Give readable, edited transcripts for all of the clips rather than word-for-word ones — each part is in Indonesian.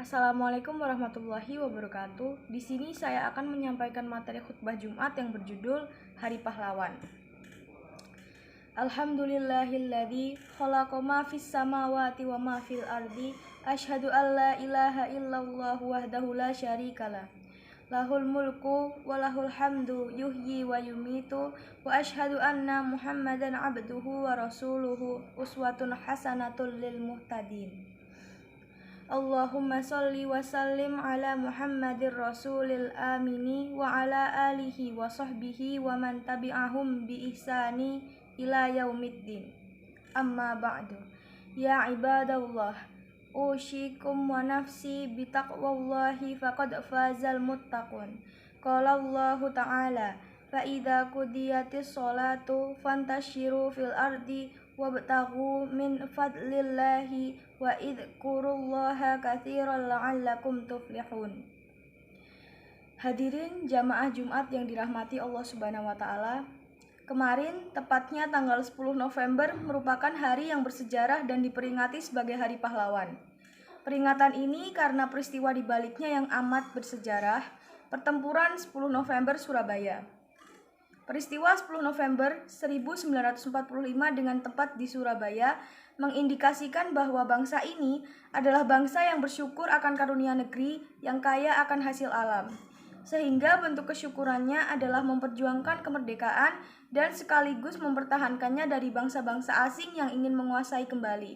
Assalamualaikum warahmatullahi wabarakatuh. Di sini saya akan menyampaikan materi khutbah Jumat yang berjudul Hari Pahlawan. Alhamdulillahilladzi khalaqa ma fis samawati wa ma fil ardi. Asyhadu an la ilaha illallah wahdahu la syarikalah. Lahul mulku wa lahul hamdu yuhyi wa yumitu wa asyhadu anna Muhammadan abduhu wa rasuluhu uswatun hasanatul lil muhtadin. Allahumma salli wa sallim ala Muhammadir Rasulil Amini wa ala alihi wa sahbihi wa man tabi'ahum bi ihsani ila yaumiddin. Amma ba'du. Ya ibadallah, usyikum wa nafsi bitaqwallahi faqad fazal muttaqun. Qala Allahu ta'ala, fa idza qudiyatis sholatu fantashiru fil ardi wabtaghu min fadlillahi wa idhkurullaha katsiran la'allakum tuflihun. Hadirin jamaah Jumat yang dirahmati Allah Subhanahu wa taala. Kemarin, tepatnya tanggal 10 November merupakan hari yang bersejarah dan diperingati sebagai Hari Pahlawan. Peringatan ini karena peristiwa di baliknya yang amat bersejarah, pertempuran 10 November Surabaya. Peristiwa 10 November 1945 dengan tepat di Surabaya mengindikasikan bahwa bangsa ini adalah bangsa yang bersyukur akan karunia negeri yang kaya akan hasil alam. Sehingga bentuk kesyukurannya adalah memperjuangkan kemerdekaan dan sekaligus mempertahankannya dari bangsa-bangsa asing yang ingin menguasai kembali.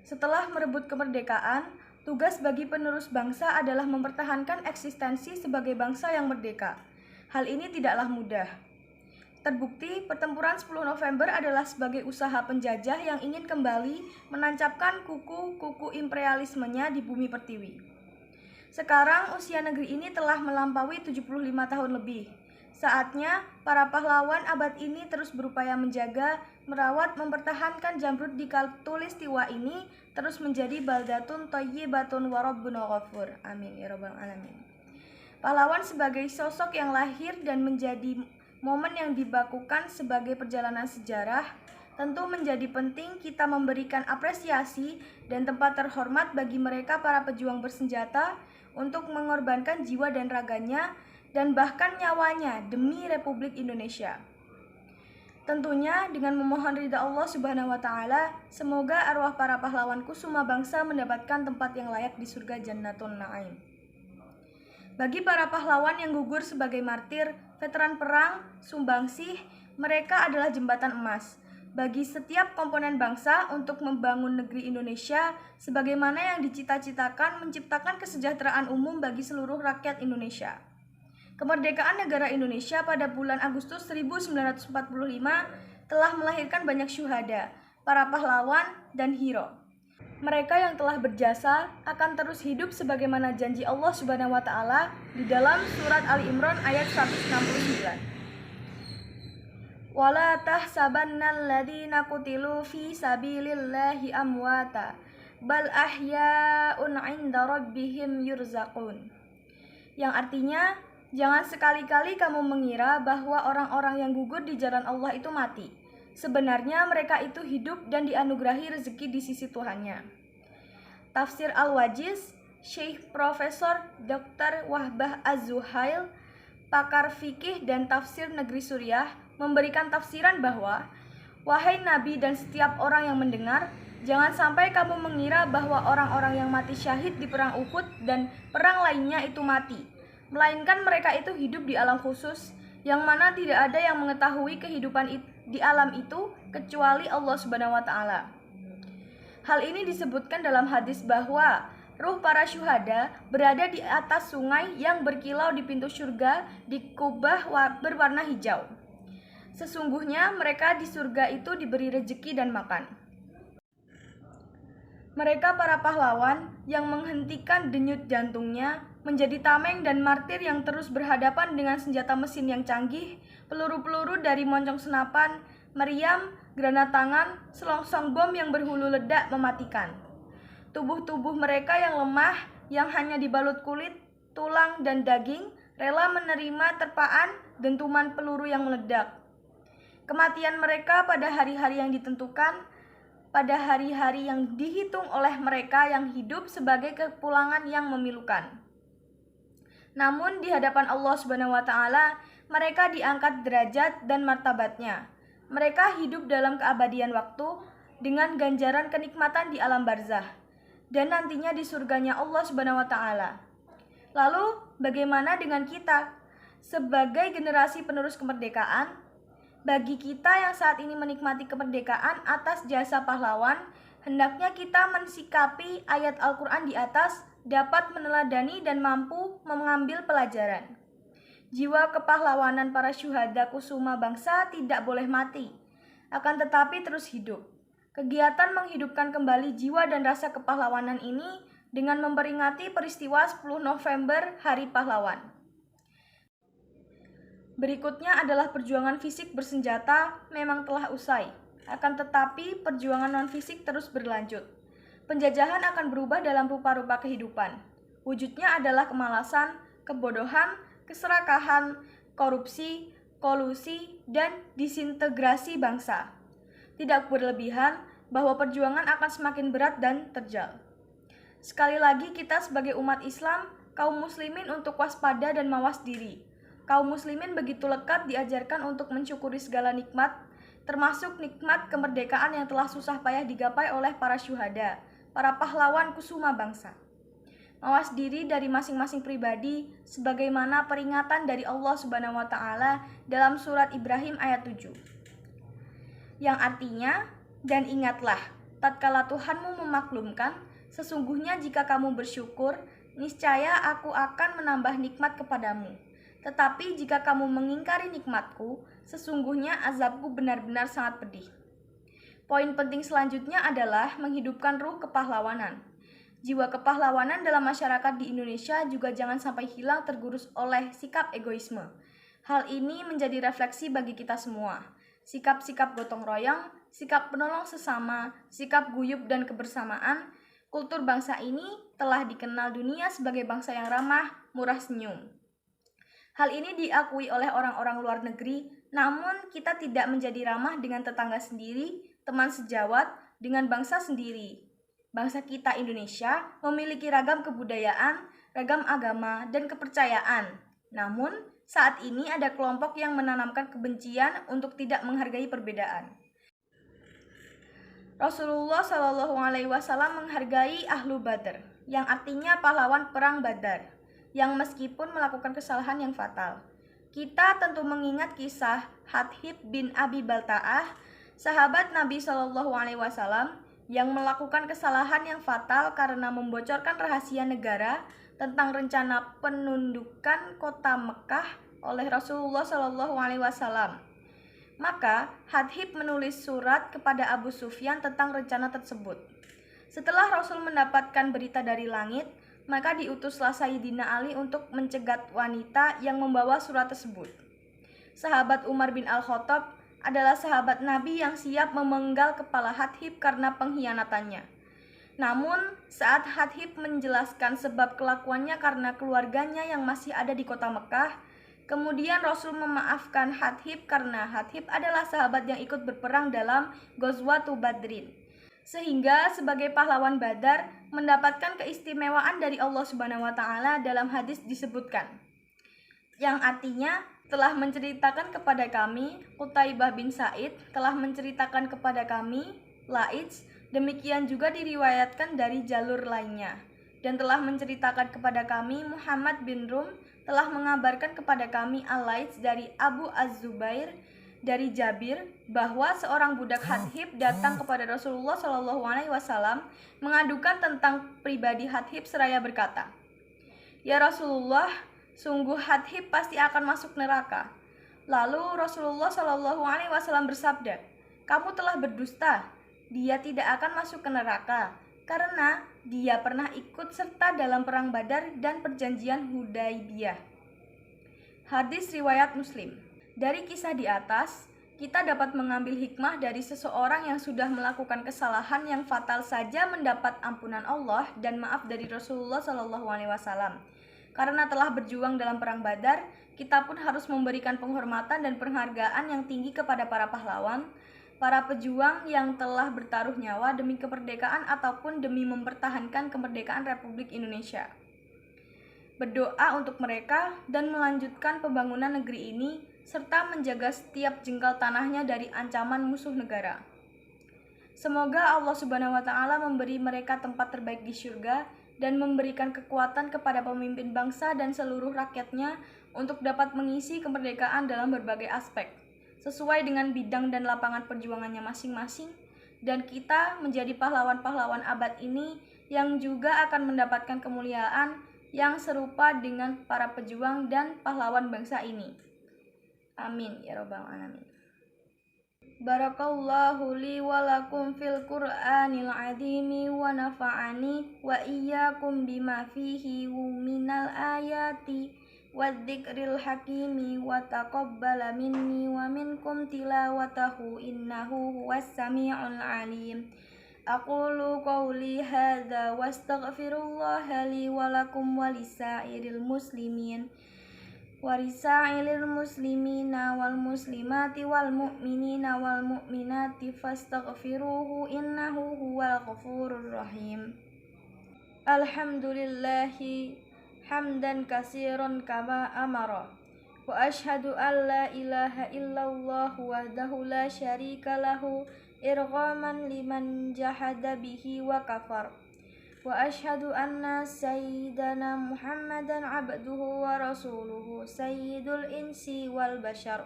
Setelah merebut kemerdekaan, tugas bagi penerus bangsa adalah mempertahankan eksistensi sebagai bangsa yang merdeka. Hal ini tidaklah mudah. Terbukti, pertempuran 10 November adalah sebagai usaha penjajah yang ingin kembali menancapkan kuku-kuku imperialismenya di bumi pertiwi. Sekarang usia negeri ini telah melampaui 75 tahun lebih. Saatnya para pahlawan abad ini terus berupaya menjaga, merawat, mempertahankan Jamrud di Khatulistiwa ini terus menjadi baldatun thayyibatun wa rabbun ghafur. Amin ya rabbal alamin. Pahlawan sebagai sosok yang lahir dan menjadi momen yang dibakukan sebagai perjalanan sejarah, tentu menjadi penting kita memberikan apresiasi dan tempat terhormat bagi mereka para pejuang bersenjata untuk mengorbankan jiwa dan raganya dan bahkan nyawanya demi Republik Indonesia. Tentunya dengan memohon ridha Allah Subhanahu wa taala, semoga arwah para pahlawan kusuma bangsa mendapatkan tempat yang layak di surga Jannatul Na'im. Bagi para pahlawan yang gugur sebagai martir, veteran perang, sumbangsih, mereka adalah jembatan emas bagi setiap komponen bangsa untuk membangun negeri Indonesia sebagaimana yang dicita-citakan menciptakan kesejahteraan umum bagi seluruh rakyat Indonesia. Kemerdekaan negara Indonesia pada bulan Agustus 1945 telah melahirkan banyak syuhada, para pahlawan, dan hero. Mereka yang telah berjasa akan terus hidup sebagaimana janji Allah Subhanahu wa taala di dalam surat Ali Imran ayat 169. Wala tahsabannal ladzina qutilu fi sabilillahi amwata bal ahya'un 'inda rabbihim yurzaqun. Yang artinya, jangan sekali-kali kamu mengira bahwa orang-orang yang gugur di jalan Allah itu mati. Sebenarnya mereka itu hidup dan dianugerahi rezeki di sisi Tuhannya. Tafsir Al-Wajiz, Syekh Profesor Dr. Wahbah Az-Zuhail, pakar fikih dan tafsir negeri Suriah, memberikan tafsiran bahwa, wahai Nabi dan setiap orang yang mendengar, jangan sampai kamu mengira bahwa orang-orang yang mati syahid di perang Uhud dan perang lainnya itu mati, melainkan mereka itu hidup di alam khusus, yang mana tidak ada yang mengetahui kehidupan di alam itu kecuali Allah Subhanahu wa taala. Hal ini disebutkan dalam hadis bahwa ruh para syuhada berada di atas sungai yang berkilau di pintu surga di kubah berwarna hijau. Sesungguhnya mereka di surga itu diberi rezeki dan makan. Mereka para pahlawan yang menghentikan denyut jantungnya menjadi tameng dan martir yang terus berhadapan dengan senjata mesin yang canggih, peluru-peluru dari moncong senapan, meriam, granat tangan, selongsong bom yang berhulu ledak mematikan. Tubuh-tubuh mereka yang lemah, yang hanya dibalut kulit, tulang, dan daging, rela menerima terpaan dentuman peluru yang meledak. Kematian mereka pada hari-hari yang ditentukan pada hari-hari yang dihitung oleh mereka yang hidup sebagai kepulangan yang memilukan. Namun di hadapan Allah Subhanahu wa taala, mereka diangkat derajat dan martabatnya. Mereka hidup dalam keabadian waktu dengan ganjaran kenikmatan di alam barzah dan nantinya di surganya Allah Subhanahu wa taala. Lalu, bagaimana dengan kita sebagai generasi penerus kemerdekaan? Bagi kita yang saat ini menikmati kemerdekaan atas jasa pahlawan, hendaknya kita mensikapi ayat Al-Quran di atas, dapat meneladani dan mampu mengambil pelajaran. Jiwa kepahlawanan para syuhada kusuma bangsa tidak boleh mati, akan tetapi terus hidup. Kegiatan menghidupkan kembali jiwa dan rasa kepahlawanan ini dengan memperingati peristiwa 10 November Hari Pahlawan. Berikutnya adalah perjuangan fisik bersenjata memang telah usai, akan tetapi perjuangan non-fisik terus berlanjut. Penjajahan akan berubah dalam rupa-rupa kehidupan. Wujudnya adalah kemalasan, kebodohan, keserakahan, korupsi, kolusi, dan disintegrasi bangsa. Tidak berlebihan bahwa perjuangan akan semakin berat dan terjal. Sekali lagi kita sebagai umat Islam, kaum muslimin untuk waspada dan mawas diri. Kaum muslimin begitu lekat diajarkan untuk mensyukuri segala nikmat, termasuk nikmat kemerdekaan yang telah susah payah digapai oleh para syuhada, para pahlawan kusuma bangsa. Mawas diri dari masing-masing pribadi sebagaimana peringatan dari Allah Subhanahu wa taala dalam surat Ibrahim ayat 7. Yang artinya, dan ingatlah, tatkala Tuhanmu memaklumkan, sesungguhnya jika kamu bersyukur, niscaya aku akan menambah nikmat kepadamu. Tetapi jika kamu mengingkari nikmatku, sesungguhnya azabku benar-benar sangat pedih. Poin penting selanjutnya adalah menghidupkan ruh kepahlawanan. Jiwa kepahlawanan dalam masyarakat di Indonesia juga jangan sampai hilang tergerus oleh sikap egoisme. Hal ini menjadi refleksi bagi kita semua. Sikap-sikap gotong royong, sikap penolong sesama, sikap guyup dan kebersamaan, kultur bangsa ini telah dikenal dunia sebagai bangsa yang ramah, murah senyum. Hal ini diakui oleh orang-orang luar negeri, namun kita tidak menjadi ramah dengan tetangga sendiri, teman sejawat, dengan bangsa sendiri. Bangsa kita Indonesia memiliki ragam kebudayaan, ragam agama, dan kepercayaan. Namun, saat ini ada kelompok yang menanamkan kebencian untuk tidak menghargai perbedaan. Rasulullah SAW menghargai Ahlu Badr, yang artinya pahlawan perang Badar, yang meskipun melakukan kesalahan yang fatal. Kita tentu mengingat kisah Hatib bin Abi Balta'ah, sahabat Nabi SAW yang melakukan kesalahan yang fatal karena membocorkan rahasia negara tentang rencana penundukan kota Mekah oleh Rasulullah SAW. Maka Hatib menulis surat kepada Abu Sufyan tentang rencana tersebut. Setelah Rasul mendapatkan berita dari langit, maka diutuslah Sayyidina Ali untuk mencegat wanita yang membawa surat tersebut. Sahabat Umar bin Al-Khattab adalah sahabat Nabi yang siap memenggal kepala Hatib karena pengkhianatannya. Namun, saat Hatib menjelaskan sebab kelakuannya karena keluarganya yang masih ada di kota Mekah, kemudian Rasul memaafkan Hatib karena Hatib adalah sahabat yang ikut berperang dalam Ghazwatu Badrin. Sehingga sebagai pahlawan Badar mendapatkan keistimewaan dari Allah Subhanahu wa taala dalam hadis disebutkan, yang artinya telah menceritakan kepada kami, Qutaibah bin Sa'id telah menceritakan kepada kami, Laits, demikian juga diriwayatkan dari jalur lainnya, dan telah menceritakan kepada kami, Muhammad bin Rum telah mengabarkan kepada kami Al-Laits dari Abu Az-Zubair dari Jabir bahwa seorang budak Hatib datang kepada Rasulullah SAW mengadukan tentang pribadi Hatib seraya berkata, "Ya Rasulullah, sungguh Hatib pasti akan masuk neraka." Lalu Rasulullah SAW bersabda, "Kamu telah berdusta. Dia tidak akan masuk ke neraka karena dia pernah ikut serta dalam perang Badar dan perjanjian Hudaibiyah." Hadis riwayat Muslim. Dari kisah di atas, kita dapat mengambil hikmah dari seseorang yang sudah melakukan kesalahan yang fatal saja mendapat ampunan Allah dan maaf dari Rasulullah SAW. Karena telah berjuang dalam perang Badar, kita pun harus memberikan penghormatan dan penghargaan yang tinggi kepada para pahlawan, para pejuang yang telah bertaruh nyawa demi kemerdekaan ataupun demi mempertahankan kemerdekaan Republik Indonesia. Berdoa untuk mereka dan melanjutkan pembangunan negeri ini serta menjaga setiap jengkal tanahnya dari ancaman musuh negara. Semoga Allah Subhanahu wa Ta'ala memberi mereka tempat terbaik di surga dan memberikan kekuatan kepada pemimpin bangsa dan seluruh rakyatnya untuk dapat mengisi kemerdekaan dalam berbagai aspek, sesuai dengan bidang dan lapangan perjuangannya masing-masing, dan kita menjadi pahlawan-pahlawan abad ini yang juga akan mendapatkan kemuliaan yang serupa dengan para pejuang dan pahlawan bangsa ini. Amin ya rabbal alamin. Barakallahu li wa lakum fil Qur'anil azimi wa nafa'ani wa iyyakum bima fihi minal ayati waddzikril hakimi wa taqabbala minni wa minkum tilawatahu innahu huwas sami'ul alim. Aqulu qawli hadza wastaghfirullaha li wa lakum wa lisairil muslimina wal muslimati wal mu'minina wal mu'minati fastaghfiruhu innahu huwal ghafurur rahim. Alhamdulillahi hamdan katsiran kama amara wa asyhadu an la ilaha illallah wahdahu la syarika lahu irghaman liman jahada bihi wa kafar. Wa asyhadu anna sayyidana Muhammadan abduhu wa rasuluhu sayyidul insi wal bashar.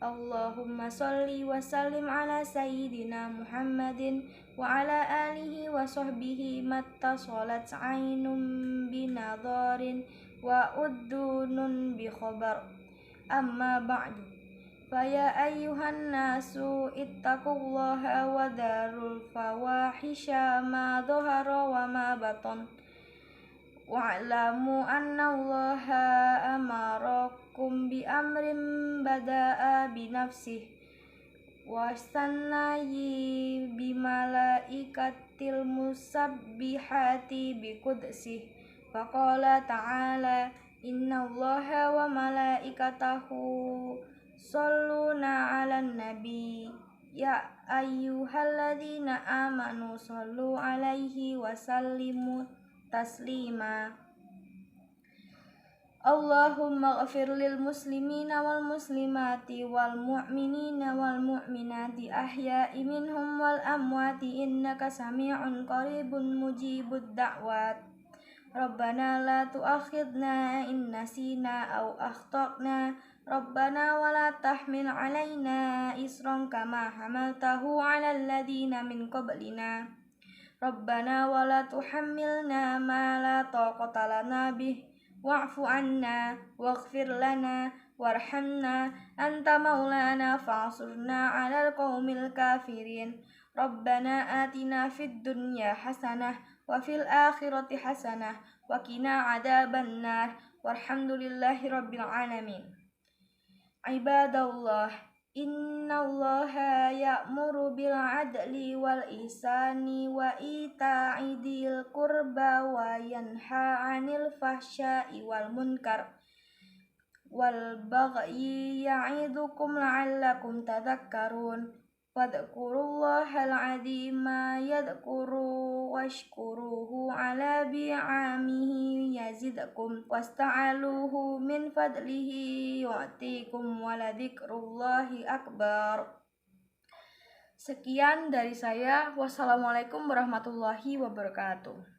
Allahumma salli wa sallim ala sayyidina Muhammadin wa ala alihi wa sahbihi mattasalat ainun binadharin wa uddunun bi khabar. Amma ba'du. Faya ayyuhan nasu ittaqullaha wa darul fawahisha ma dhahara wa ma batan wa'lamu annallaha amarakum bi amrin bada'a bi nafsihi wa sannayi bi malaikatil musabbihati bi qudsihi faqala ta'ala innallaha wa malaikatahu Shalluna 'alan nabi ya ayyuhalladzina amanu shallu 'alaihi wa sallimu taslima. Allahumma ighfir lil muslimina wal muslimati wal mu'minina wal mu'minati ahya'i minhum wal amwati innaka sami'un qaribun mujibud da'wat. Rabbana la tu'akhidna in nasina aw akhtana. Rabbana wa la tahmil alaina isran kama hamaltahu ala alladhina min qablina. Rabbana wa la tuhammilna ma la taqata lana bih wa'fu anna waghfir lana warhamna anta maulana fa'surna 'alal qaumil kafirin. Rabbana atina fid dunya hasanah wa fil akhirati hasanah wa qina 'adzabannar. Walhamdulillahi rabbil alamin. Ibadallah, innallaha ya'muru bil 'adli wal ihsani wa ita'i dzil qurba wa yanha 'anil fahsya'i wal munkar wal bagyi ya'idukum la'allakum tadhakkarun. Fadhkurullahal 'azima yadhkuru washkuruhu 'ala bi'amihi yazidkum wasta'aluhu min fadlihi yu'tikum waladzikrullahi akbar. Sekian dari saya. Wassalamualaikum warahmatullahi wabarakatuh.